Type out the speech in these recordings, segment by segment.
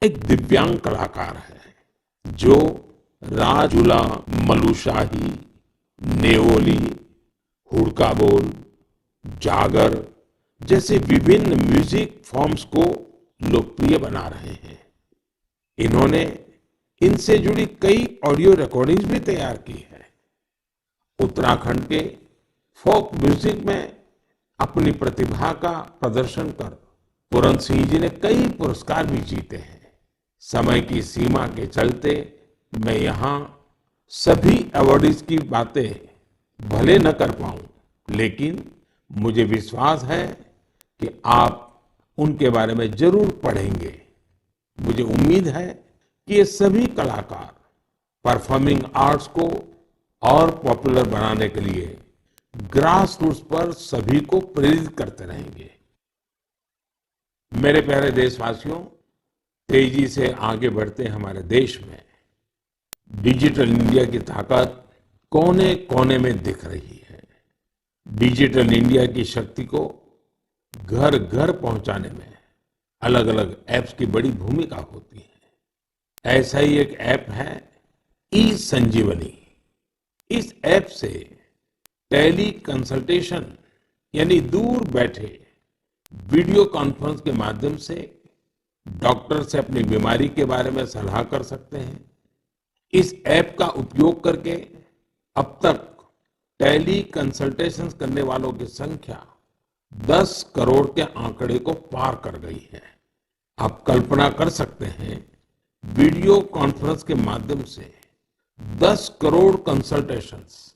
एक दिव्यांग कलाकार है जो राजूला, मलुशाही, नेवोली, हुड़का बोल, जागर जैसे विभिन्न म्यूजिक फॉर्म्स को लोकप्रिय बना रहे हैं। इन्होंने इनसे जुड़ी कई ऑडियो रिकॉर्डिंग्स भी तैयार की है। उत्तराखंड के फोक म्यूजिक में अपनी प्रतिभा का प्रदर्शन कर पूरन सिंह जी ने कई पुरस्कार भी जीते हैं। समय की सीमा के चलते मैं यहाँ सभी अवार्डीज की बातें भले न कर पाऊं, लेकिन मुझे विश्वास है कि आप उनके बारे में जरूर पढ़ेंगे। मुझे उम्मीद है कि ये सभी कलाकार परफॉर्मिंग आर्ट्स को और पॉपुलर बनाने के लिए ग्रास रूट्स पर सभी को प्रेरित करते रहेंगे। मेरे प्यारे देशवासियों, तेजी से आगे बढ़ते हमारे देश में डिजिटल इंडिया की ताकत कोने कोने में दिख रही है। डिजिटल इंडिया की शक्ति को घर घर पहुंचाने में अलग अलग ऐप्स की बड़ी भूमिका होती है। ऐसा ही एक ऐप है ई संजीवनी। इस ऐप से टेली कंसल्टेशन यानी दूर बैठे वीडियो कॉन्फ्रेंस के माध्यम से डॉक्टर से अपनी बीमारी के बारे में सलाह कर सकते हैं। इस ऐप का उपयोग करके अब तक टेली कंसल्टेशंस करने वालों की संख्या 10 करोड़ के आंकड़े को पार कर गई है। आप कल्पना कर सकते हैं, वीडियो कॉन्फ्रेंस के माध्यम से 10 करोड़ कंसल्टेशंस,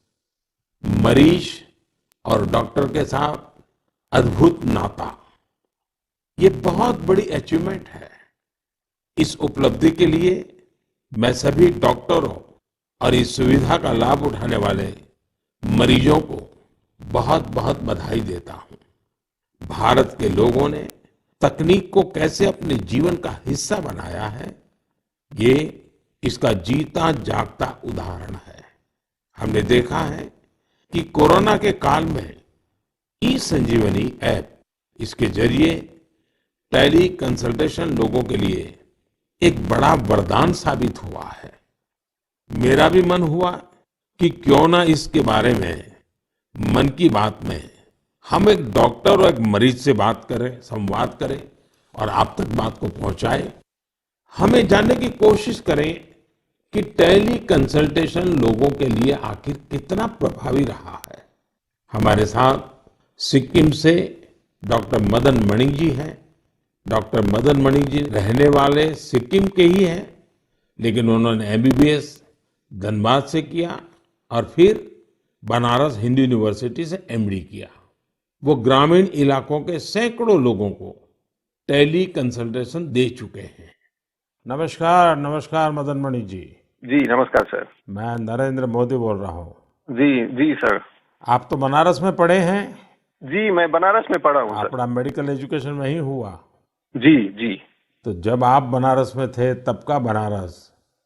मरीज और डॉक्टर के साथ अद्भुत नाता। ये बहुत बड़ी अचीवमेंट है। इस उपलब्धि के लिए मैं सभी डॉक्टरों और इस सुविधा का लाभ उठाने वाले मरीजों को बहुत बहुत बधाई देता हूं। भारत के लोगों ने तकनीक को कैसे अपने जीवन का हिस्सा बनाया है, ये इसका जीता जागता उदाहरण है। हमने देखा है कि कोरोना के काल में ई संजीवनी ऐप, इसके जरिए टेली कंसल्टेशन लोगों के लिए एक बड़ा वरदान साबित हुआ है। मेरा भी मन हुआ कि क्यों ना इसके बारे में मन की बात में हम एक डॉक्टर और एक मरीज से बात करें, संवाद करें और आप तक बात को पहुंचाएं। हमें जानने की कोशिश करें कि टेली कंसल्टेशन लोगों के लिए आखिर कितना प्रभावी रहा है। हमारे साथ सिक्किम से डॉक्टर मदन मणि जी हैं। डॉक्टर मदन मणि जी रहने वाले सिक्किम के ही हैं, लेकिन उन्होंने एमबीबीएस धनबाद से किया और फिर बनारस हिंदू यूनिवर्सिटी से एमडी किया। वो ग्रामीण इलाकों के सैकड़ों लोगों को टेली कंसल्टेशन दे चुके हैं। नमस्कार, नमस्कार मदन मणि जी। जी नमस्कार सर। मैं नरेंद्र मोदी बोल रहा हूँ। जी जी सर। आप तो बनारस में पढ़े हैं? जी मैं बनारस में पढ़ा हूँ सर। अपना मेडिकल एजुकेशन वहीं हुआ? जी जी। तो जब आप बनारस में थे तब का बनारस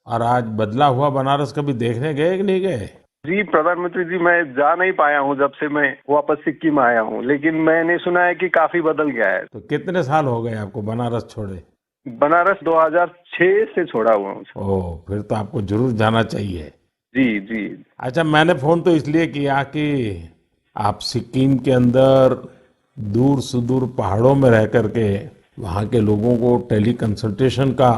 और आज बदला हुआ बनारस कभी देखने गए कि नहीं गए? जी प्रधानमंत्री जी, मैं जा नहीं पाया हूँ जब से मैं वापस सिक्किम आया हूँ, लेकिन मैंने सुना है कि काफी बदल गया है। तो कितने साल हो गए आपको बनारस छोड़े? बनारस 2006 से छोड़ा हुआ हूँ। ओह, फिर तो आपको जरूर जाना चाहिए। जी जी। अच्छा, मैंने फोन तो इसलिए किया कि आप सिक्किम के अंदर दूर सुदूर पहाड़ों में रह करके वहाँ के लोगों को टेली कंसल्टेशन का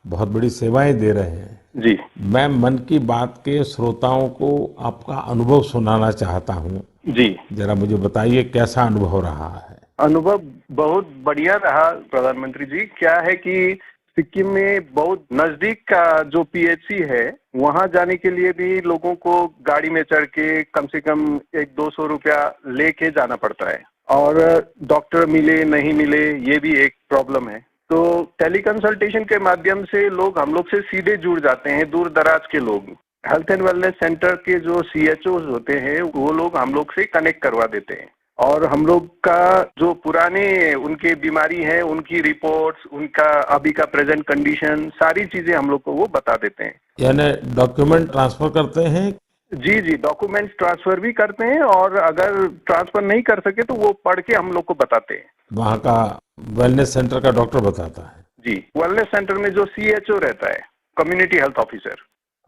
बहुत बड़ी सेवाएं दे रहे हैं। जी। मैं मन की बात के श्रोताओं को आपका अनुभव सुनाना चाहता हूँ। जी। जरा मुझे बताइए कैसा अनुभव रहा है? अनुभव बहुत बढ़िया रहा प्रधानमंत्री जी। क्या है कि सिक्किम में बहुत नजदीक का जो पीएचसी है, वहां जाने के लिए भी लोगों को गाड़ी में चढ़ के कम से कम 100-200 रुपया लेके जाना पड़ता है, और डॉक्टर मिले नहीं मिले ये भी एक प्रॉब्लम है। तो टेली कंसल्टेशन के माध्यम से लोग हम लोग से सीधे जुड़ जाते हैं, दूर दराज के लोग। हेल्थ एंड वेलनेस सेंटर के जो सीएचओ होते हैं वो लोग हम लोग से कनेक्ट करवा देते हैं, और हम लोग का जो पुराने उनके बीमारी है, उनकी रिपोर्ट्स, उनका अभी का प्रेजेंट कंडीशन, सारी चीजें हम लोग को वो बता देते हैं। यानी डॉक्यूमेंट ट्रांसफर करते हैं? जी जी, डॉक्यूमेंट्स ट्रांसफर भी करते हैं, और अगर ट्रांसफर नहीं कर सके तो वो पढ़ के हम लोग को बताते हैं। वहाँ का वेलनेस सेंटर का डॉक्टर बताता है? जी, वेलनेस सेंटर में जो CHO रहता है, कम्युनिटी हेल्थ ऑफिसर।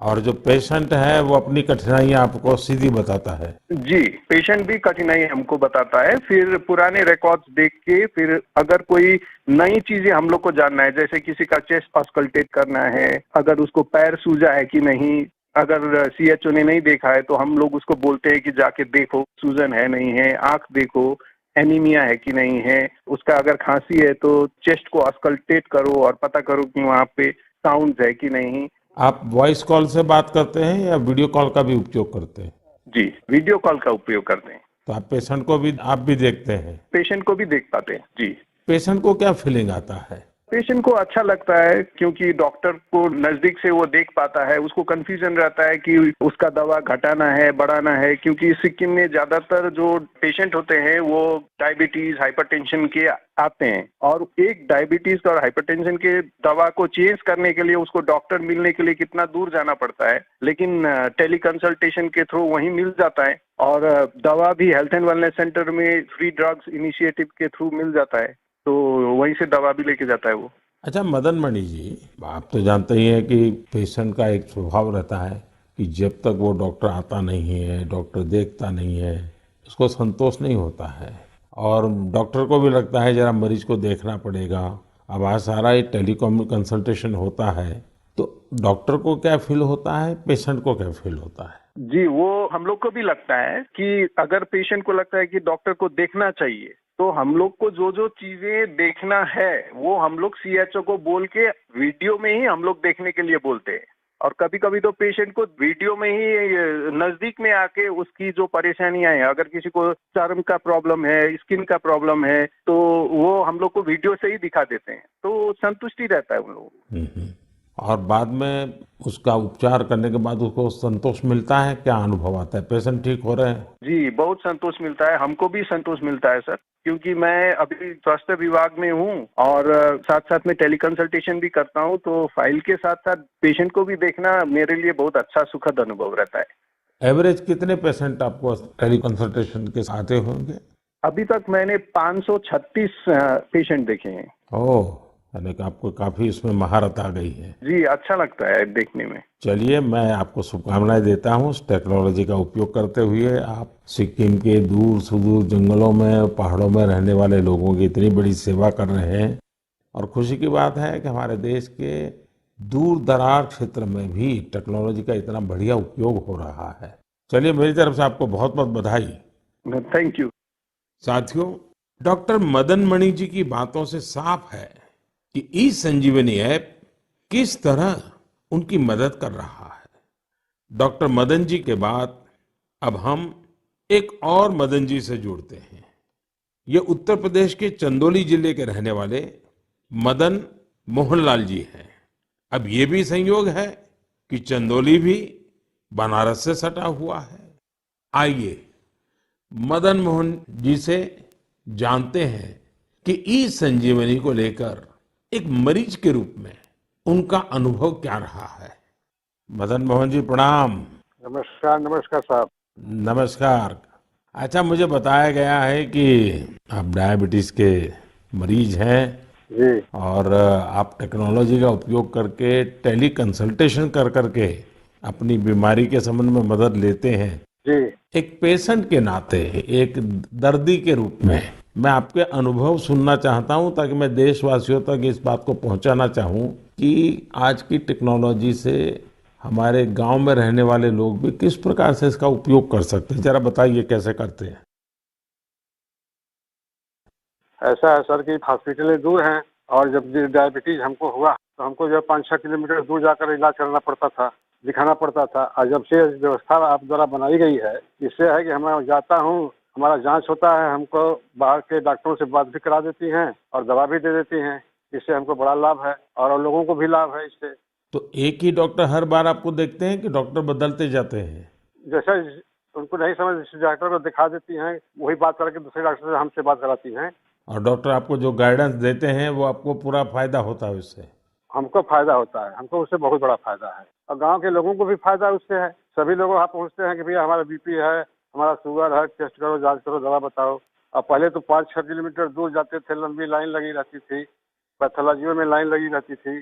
और जो पेशेंट है वो अपनी कठिनाइयां आपको सीधी बताता है। जी, पेशेंट भी कठिनाई हमको बताता है, फिर पुराने रिकॉर्ड्स देख के, फिर अगर कोई नई चीजें हम लोग को जानना है, जैसे किसी का चेस्ट ऑस्कल्टेट करना है, अगर उसको पैर सूजा है कि नहीं, अगर CHO ने नहीं देखा है तो हम लोग उसको बोलते हैं कि जाके देखो सूजन है नहीं है, आंख देखो, एनीमिया है कि नहीं है, उसका अगर खांसी है तो चेस्ट को ऑस्कल्टेट करो और पता करो कि वहाँ पे साउंड है कि नहीं। आप वॉइस कॉल से बात करते हैं या वीडियो कॉल का भी उपयोग करते हैं? जी, वीडियो कॉल का उपयोग करते हैं। तो आप पेशेंट को भी आप भी देखते हैं। पेशेंट को भी देख पाते हैं। जी, पेशेंट को क्या फीलिंग आता है? पेशेंट को अच्छा लगता है क्योंकि डॉक्टर को नजदीक से वो देख पाता है, उसको कंफ्यूजन रहता है कि उसका दवा घटाना है, बढ़ाना है, क्योंकि सिक्किम में ज्यादातर जो पेशेंट होते हैं वो डायबिटीज, हाइपरटेंशन के आते हैं, और एक डायबिटीज और हाइपरटेंशन के दवा को चेंज करने के लिए उसको डॉक्टर मिलने के लिए कितना दूर जाना पड़ता है, लेकिन टेली कंसल्टेशन के थ्रू वहीं मिल जाता है, और दवा भी हेल्थ एंड वेलनेस सेंटर में फ्री ड्रग्स इनिशिएटिव के थ्रू मिल जाता है, तो वहीं से दवा भी लेके जाता है वो। अच्छा मदन मणि जी, आप तो जानते ही हैं कि पेशेंट का एक स्वभाव रहता है कि जब तक वो डॉक्टर आता नहीं है, डॉक्टर देखता नहीं है, उसको संतोष नहीं होता है। और डॉक्टर को भी लगता है जरा मरीज को देखना पड़ेगा। अब आज सारा ये टेलीकॉम कंसल्टेशन होता है, तो डॉक्टर को क्या फील होता है, पेशेंट को क्या फील होता है? जी, वो हम लोग को भी लगता है कि अगर पेशेंट को लगता है कि डॉक्टर को देखना चाहिए, तो हम लोग को जो जो चीजें देखना है वो हम लोग CHO को बोल के वीडियो में ही हम लोग देखने के लिए बोलते हैं, और कभी कभी तो पेशेंट को वीडियो में ही नजदीक में आके उसकी जो परेशानियां हैं, अगर किसी को चर्म का प्रॉब्लम है, स्किन का प्रॉब्लम है, तो वो हम लोग को वीडियो से ही दिखा देते हैं, तो संतुष्टि रहता है उन लोगों को। हम्म। और बाद में उसका उपचार करने के बाद उसको संतोष मिलता है, क्या अनुभव आता है, पेशेंट ठीक हो रहे हैं? जी, बहुत संतोष मिलता है, हमको भी संतोष मिलता है सर, क्योंकि मैं अभी स्वास्थ्य विभाग में हूँ और साथ साथ में टेली कंसल्टेशन भी करता हूँ, तो फाइल के साथ साथ पेशेंट को भी देखना मेरे लिए बहुत अच्छा सुखद अनुभव रहता है। एवरेज कितने पेशेंट आपको टेली कंसल्टेशन के साथ आते होंगे? अभी तक मैंने 536 पेशेंट देखे हैं। ओह, यानी कि आपको काफी इसमें महारत आ गई है। जी, अच्छा लगता है देखने में। चलिए, मैं आपको शुभकामनाएं देता हूँ। इस टेक्नोलॉजी का उपयोग करते हुए आप सिक्किम के दूर सुदूर जंगलों में, पहाड़ों में रहने वाले लोगों की इतनी बड़ी सेवा कर रहे हैं। और खुशी की बात है कि हमारे देश के दूर दरार क्षेत्र में भी टेक्नोलॉजी का इतना बढ़िया उपयोग हो रहा है। चलिए, मेरी तरफ से आपको बहुत बहुत बधाई। Thank you. साथियों, डॉक्टर मदन मणि जी की बातों से साफ है कि ई संजीवनी ऐप किस तरह उनकी मदद कर रहा है। डॉक्टर मदन जी के बाद अब हम एक और मदन जी से जुड़ते हैं। ये उत्तर प्रदेश के चंदौली जिले के रहने वाले मदन मोहनलाल जी हैं। अब ये भी संयोग है कि चंदौली भी बनारस से सटा हुआ है। आइए मदन मोहन जी से जानते हैं कि ई संजीवनी को लेकर एक मरीज के रूप में उनका अनुभव क्या रहा है। मदन मोहन जी प्रणाम। नमस्कार। नमस्कार साहब। नमस्कार। अच्छा, मुझे बताया गया है कि आप डायबिटीज के मरीज हैं जी और आप टेक्नोलॉजी का उपयोग करके टेली कंसल्टेशन कर करके अपनी बीमारी के संबंध में मदद लेते हैं। जी एक पेशेंट के नाते, एक दर्दी के रूप में मैं आपके अनुभव सुनना चाहता हूं, ताकि मैं देशवासियों तक इस बात को पहुंचाना चाहूं कि आज की टेक्नोलॉजी से हमारे गांव में रहने वाले लोग भी किस प्रकार से इसका उपयोग कर सकते हैं। जरा बताइए कैसे करते हैं। ऐसा है सर कि हॉस्पिटलें दूर हैं, और जब डायबिटीज हमको हुआ तो हमको जो 5-6 किलोमीटर दूर जाकर इलाज करना पड़ता था, दिखाना पड़ता था। और जब से व्यवस्था आप द्वारा बनाई गई है, इससे है कि मैं जाता हूँ, हमारा जांच होता है, हमको बाहर के डॉक्टरों से बात भी करा देती हैं और दवा भी दे देती हैं। इससे हमको बड़ा लाभ है और लोगों को भी लाभ है इससे। तो एक ही डॉक्टर हर बार आपको देखते हैं कि डॉक्टर बदलते जाते हैं? जैसे उनको नहीं समझ, जिस डॉक्टर को दिखा देती हैं, वही बात करके दूसरे डॉक्टर से हमसे बात कराती हैं। और डॉक्टर आपको जो गाइडेंस देते हैं वो आपको पूरा फायदा होता है उससे? हमको फायदा होता है, हमको उससे बहुत बड़ा फायदा है, और गांव के लोगों को भी फायदा उससे है। सभी लोग वहाँ पहुँचते हैं कि भैया हमारा बीपी है, हमारा शुगर है, टेस्ट करो, जांच करो, दवा बताओ। अब पहले तो 5-6 किलोमीटर दूर जाते थे, लंबी लाइन लगी रहती थी, पैथोलॉजियों में लाइन लगी रहती थी,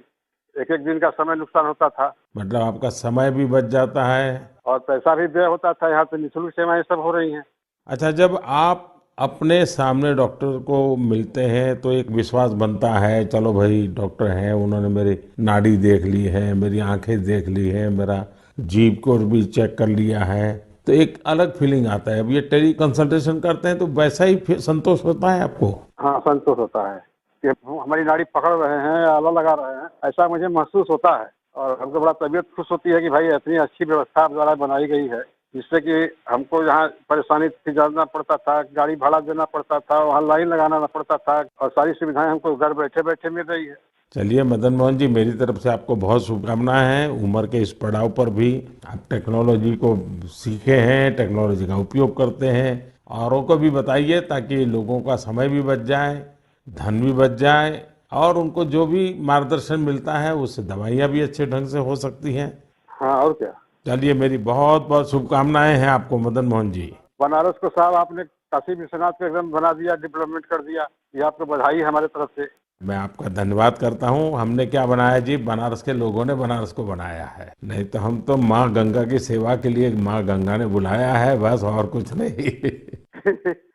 एक एक दिन का समय नुकसान होता था मतलब आपका समय भी बच जाता है। और पैसा भी व्यय होता था। यहाँ पे निःशुल्क सेवाएं सब हो रही हैं। अच्छा, जब आप अपने सामने डॉक्टर को मिलते हैं तो एक विश्वास बनता है, चलो भाई डॉक्टर हैं, उन्होंने मेरी नाड़ी देख ली है, मेरी आंखें देख ली है, मेरा जीभ को भी चेक कर लिया है, तो एक अलग फीलिंग आता है। अब ये टेली कंसल्टेशन करते हैं तो वैसा ही फिर संतोष होता है आपको? हाँ, संतोष होता है कि हमारी नाड़ी पकड़ रहे हैं, आला लगा रहे हैं, ऐसा मुझे महसूस होता है। और हमको बड़ा तबीयत खुश होती है कि भाई इतनी अच्छी व्यवस्था आप द्वारा बनाई गई है, जिससे कि हमको यहाँ परेशानी से जाना पड़ता था, गाड़ी भाड़ा देना पड़ता था, वहाँ लाइन लगाना पड़ता था, और सारी सुविधाएं हमको घर बैठे बैठे मिल रही है। चलिए मदन मोहन जी, मेरी तरफ से आपको बहुत शुभकामनाएं हैं। उम्र के इस पड़ाव पर भी आप टेक्नोलॉजी को सीखे हैं, टेक्नोलॉजी का उपयोग करते हैं। औरों को भी बताइए ताकि लोगों का समय भी बच जाए, धन भी बच जाए, और उनको जो भी मार्गदर्शन मिलता है उससे दवाइयाँ भी अच्छे ढंग से हो सकती हैं। हाँ, और क्या। चलिए, मेरी बहुत बहुत शुभकामनाएं हैं आपको मदन मोहन जी। बनारस को साहब आपने काशी विश्वनाथ को एकदम बना दिया, डेवलपमेंट कर दिया। ये आपको बधाई है हमारे तरफ से। मैं आपका धन्यवाद करता हूँ। हमने क्या बनाया जी, बनारस के लोगों ने बनारस को बनाया है। नहीं तो हम तो माँ गंगा की सेवा के लिए माँ गंगा ने बुलाया है, बस, और कुछ नहीं।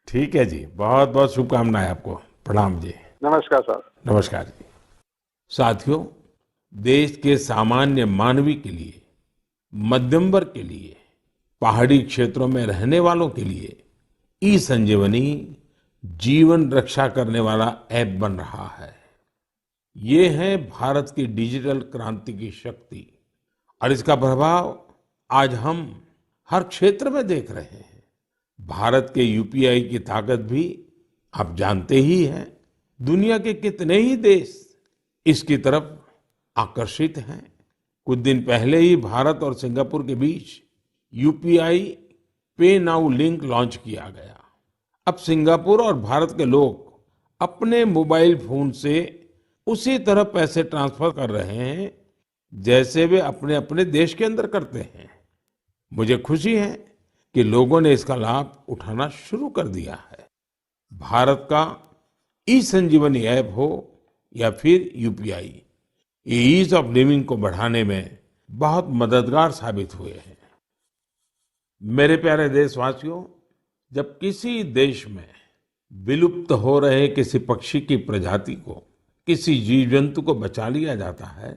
ठीक है जी, बहुत बहुत शुभकामनाएं आपको। प्रणाम जी। नमस्कार सर। नमस्कार जी। साथियों, देश के सामान्य मानवी के लिए, मध्यम वर्ग के लिए, पहाड़ी क्षेत्रों में रहने वालों के लिए ई संजीवनी जीवन रक्षा करने वाला ऐप बन रहा है। ये है भारत की डिजिटल क्रांति की शक्ति, और इसका प्रभाव आज हम हर क्षेत्र में देख रहे हैं। भारत के यूपीआई की ताकत भी आप जानते ही हैं। दुनिया के कितने ही देश इसकी तरफ आकर्षित हैं। कुछ दिन पहले ही भारत और सिंगापुर के बीच यूपीआई पे नाउ लिंक लॉन्च किया गया। अब सिंगापुर और भारत के लोग अपने मोबाइल फोन से उसी तरह पैसे ट्रांसफर कर रहे हैं जैसे वे अपने अपने देश के अंदर करते हैं। मुझे खुशी है कि लोगों ने इसका लाभ उठाना शुरू कर दिया है। भारत का ई संजीवनी ऐप हो या फिर यूपीआई, ये ईज ऑफ लिविंग को बढ़ाने में बहुत मददगार साबित हुए हैं। मेरे प्यारे देशवासियों, जब किसी देश में विलुप्त हो रहे किसी पक्षी की प्रजाति को, किसी जीव जंतु को बचा लिया जाता है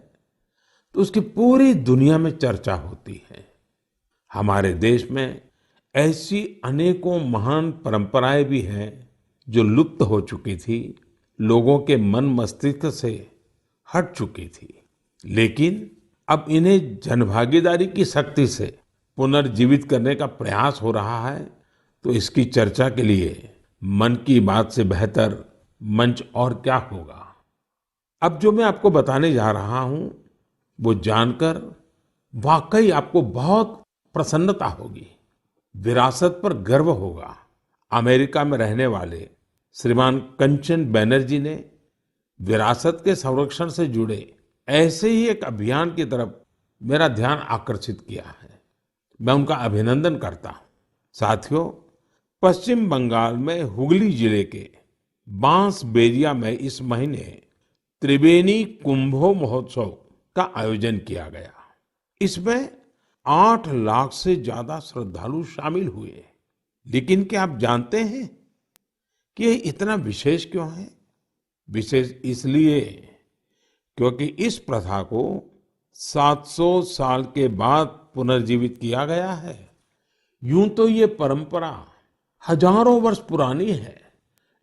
तो उसकी पूरी दुनिया में चर्चा होती है। हमारे देश में ऐसी अनेकों महान परंपराएं भी हैं जो लुप्त हो चुकी थी, लोगों के मन मस्तिष्क से हट चुकी थी, लेकिन अब इन्हें जनभागीदारी की शक्ति से पुनर्जीवित करने का प्रयास हो रहा है। तो इसकी चर्चा के लिए मन की बात से बेहतर मंच और क्या होगा। अब जो मैं आपको बताने जा रहा हूं वो जानकर वाकई आपको बहुत प्रसन्नता होगी, विरासत पर गर्व होगा। अमेरिका में रहने वाले श्रीमान कंचन बैनर्जी ने विरासत के संरक्षण से जुड़े ऐसे ही एक अभियान की तरफ मेरा ध्यान आकर्षित किया है। मैं उनका अभिनंदन करता हूं। साथियों, पश्चिम बंगाल में हुगली जिले के बांसबेरिया में इस महीने त्रिबेनी कुंभो महोत्सव का आयोजन किया गया। इसमें 8 लाख से ज्यादा श्रद्धालु शामिल हुए। लेकिन क्या आप जानते हैं कि ये इतना विशेष क्यों है? विशेष इसलिए क्योंकि इस प्रथा को 700 साल के बाद पुनर्जीवित किया गया है। यूं तो ये परंपरा हजारों वर्ष पुरानी है,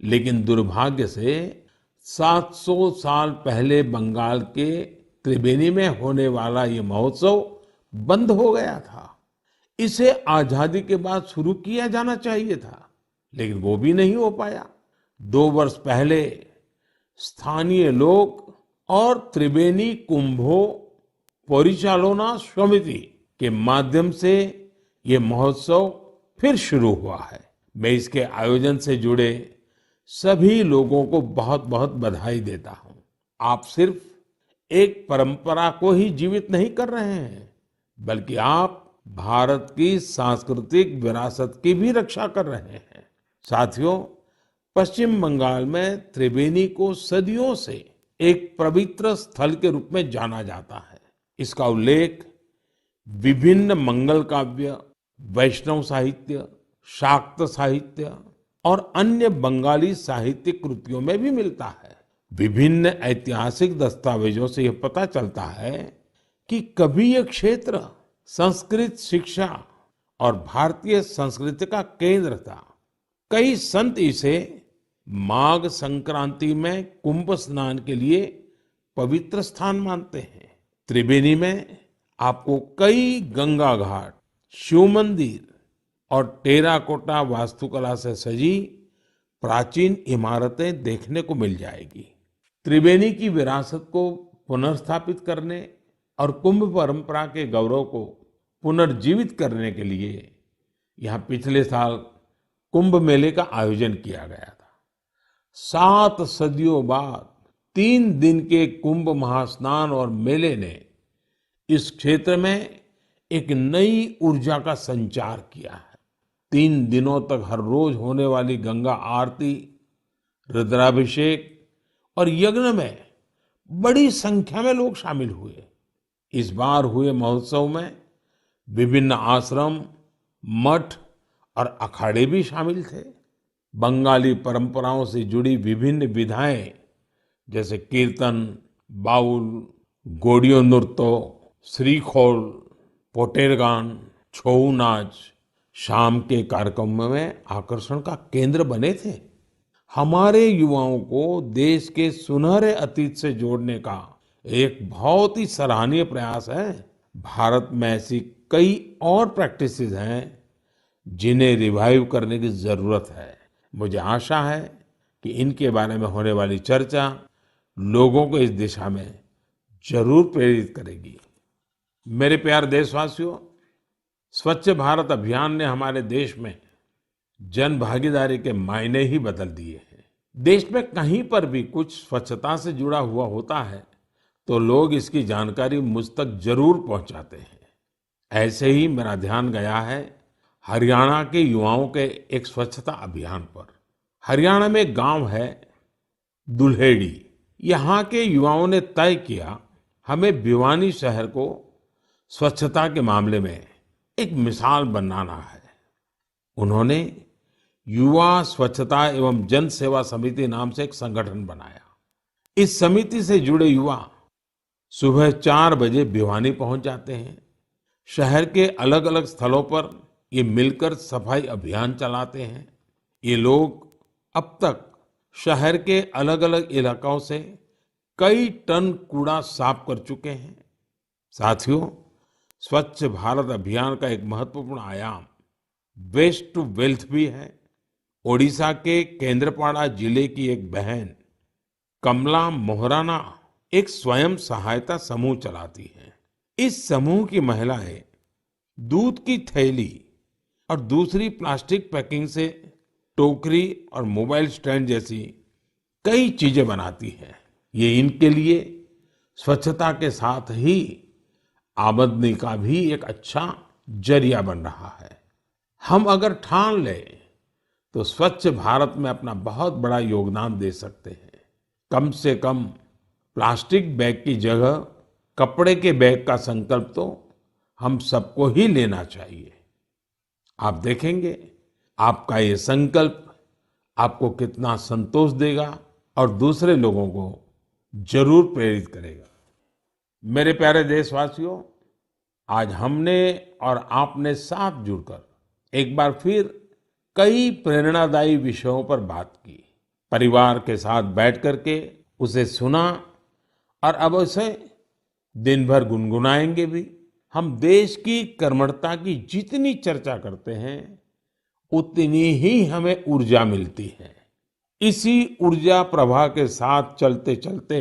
लेकिन दुर्भाग्य से 700 साल पहले बंगाल के त्रिबेनी में होने वाला ये महोत्सव बंद हो गया था। इसे आजादी के बाद शुरू किया जाना चाहिए था, लेकिन वो भी नहीं हो पाया। 2 वर्ष पहले स्थानीय लोग और त्रिबेनी कुंभो परिचालना समिति के माध्यम से ये महोत्सव फिर शुरू हुआ है। मैं इसके आयोजन से जुड़े सभी लोगों को बहुत बहुत बधाई देता हूं। आप सिर्फ एक परंपरा को ही जीवित नहीं कर रहे हैं, बल्कि आप भारत की सांस्कृतिक विरासत की भी रक्षा कर रहे हैं। साथियों, पश्चिम बंगाल में त्रिबेनी को सदियों से एक पवित्र स्थल के रूप में जाना जाता है। इसका उल्लेख विभिन्न मंगल काव्य, वैष्णव साहित्य, शाक्त साहित्य और अन्य बंगाली साहित्यिक कृतियों में भी मिलता है। विभिन्न ऐतिहासिक दस्तावेजों से यह पता चलता है कि कभी यह क्षेत्र संस्कृत शिक्षा और भारतीय संस्कृति का केंद्र था। कई संत इसे माघ संक्रांति में कुंभ स्नान के लिए पवित्र स्थान मानते हैं। त्रिवेणी में आपको कई गंगा घाट, शिव मंदिर और टेराकोटा वास्तुकला से सजी प्राचीन इमारतें देखने को मिल जाएगी। त्रिवेणी की विरासत को पुनर्स्थापित करने और कुंभ परंपरा के गौरव को पुनर्जीवित करने के लिए यहाँ पिछले साल कुंभ मेले का आयोजन किया गया था। 7 सदियों बाद 3 दिन के कुंभ महास्नान और मेले ने इस क्षेत्र में एक नई ऊर्जा का संचार किया है। 3 दिनों तक हर रोज होने वाली गंगा आरती, रुद्राभिषेक और यज्ञ में बड़ी संख्या में लोग शामिल हुए। इस बार हुए महोत्सव में विभिन्न आश्रम, मठ और अखाड़े भी शामिल थे। बंगाली परंपराओं से जुड़ी विभिन्न विधाएं जैसे कीर्तन, बाउल, गोडियो नृत्य, श्रीखोल, पोटेर गान, छऊ नाच शाम के कार्यक्रमों में आकर्षण का केंद्र बने थे। हमारे युवाओं को देश के सुनहरे अतीत से जोड़ने का एक बहुत ही सराहनीय प्रयास है। भारत में ऐसी कई और प्रैक्टिसेस हैं जिन्हें रिवाइव करने की जरूरत है। मुझे आशा है कि इनके बारे में होने वाली चर्चा लोगों को इस दिशा में जरूर प्रेरित करेगी। मेरे प्यारे देशवासियों, स्वच्छ भारत अभियान ने हमारे देश में जन भागीदारी के मायने ही बदल दिए हैं। देश में कहीं पर भी कुछ स्वच्छता से जुड़ा हुआ होता है तो लोग इसकी जानकारी मुझ तक जरूर पहुंचाते हैं। ऐसे ही मेरा ध्यान गया है हरियाणा के युवाओं के एक स्वच्छता अभियान पर। हरियाणा में एक गांव है दुल्हेड़ी। यहाँ के युवाओं ने तय किया हमें भिवानी शहर को स्वच्छता के मामले में एक मिसाल बनाना है। उन्होंने युवा स्वच्छता एवं जन सेवा समिति नाम से एक संगठन बनाया। इस समिति से जुड़े युवा सुबह 4 बजे भिवानी पहुंच जाते हैं। शहर के अलग अलग स्थलों पर ये मिलकर सफाई अभियान चलाते हैं। ये लोग अब तक शहर के अलग अलग इलाकों से कई टन कूड़ा साफ कर चुके हैं। साथियों, स्वच्छ भारत अभियान का एक महत्वपूर्ण आयाम वेस्ट टू वेल्थ भी है। ओडिशा के केंद्रपाड़ा जिले की एक बहन कमला मोहराना एक स्वयं सहायता समूह चलाती हैं। इस समूह की महिलाएं दूध की थैली और दूसरी प्लास्टिक पैकिंग से टोकरी और मोबाइल स्टैंड जैसी कई चीजें बनाती हैं। ये इनके लिए स्वच्छता के साथ ही आमदनी का भी एक अच्छा जरिया बन रहा है। हम अगर ठान लें तो स्वच्छ भारत में अपना बहुत बड़ा योगदान दे सकते हैं। कम से कम प्लास्टिक बैग की जगह कपड़े के बैग का संकल्प तो हम सबको ही लेना चाहिए। आप देखेंगे आपका ये संकल्प आपको कितना संतोष देगा और दूसरे लोगों को जरूर प्रेरित करेगा। मेरे प्यारे देशवासियों, आज हमने और आपने साथ जुड़कर एक बार फिर कई प्रेरणादायी विषयों पर बात की। परिवार के साथ बैठ करके उसे सुना और अब उसे दिन भर गुनगुनाएंगे भी। हम देश की कर्मठता की जितनी चर्चा करते हैं उतनी ही हमें ऊर्जा मिलती है। इसी ऊर्जा प्रवाह के साथ चलते चलते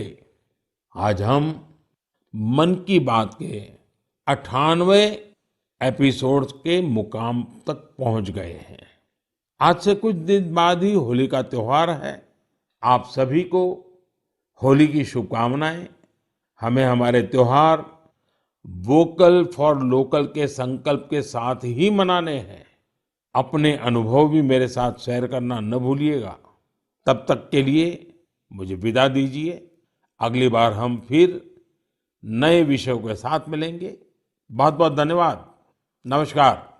आज हम मन की बात के 98वें एपिसोड के मुकाम तक पहुंच गए हैं। आज से कुछ दिन बाद ही होली का त्योहार है। आप सभी को होली की शुभकामनाएं। हमें हमारे त्योहार वोकल फॉर लोकल के संकल्प के साथ ही मनाने हैं। अपने अनुभव भी मेरे साथ शेयर करना न भूलिएगा। तब तक के लिए मुझे विदा दीजिए। अगली बार हम फिर नए विषयों के साथ मिलेंगे। बहुत बहुत धन्यवाद। नमस्कार।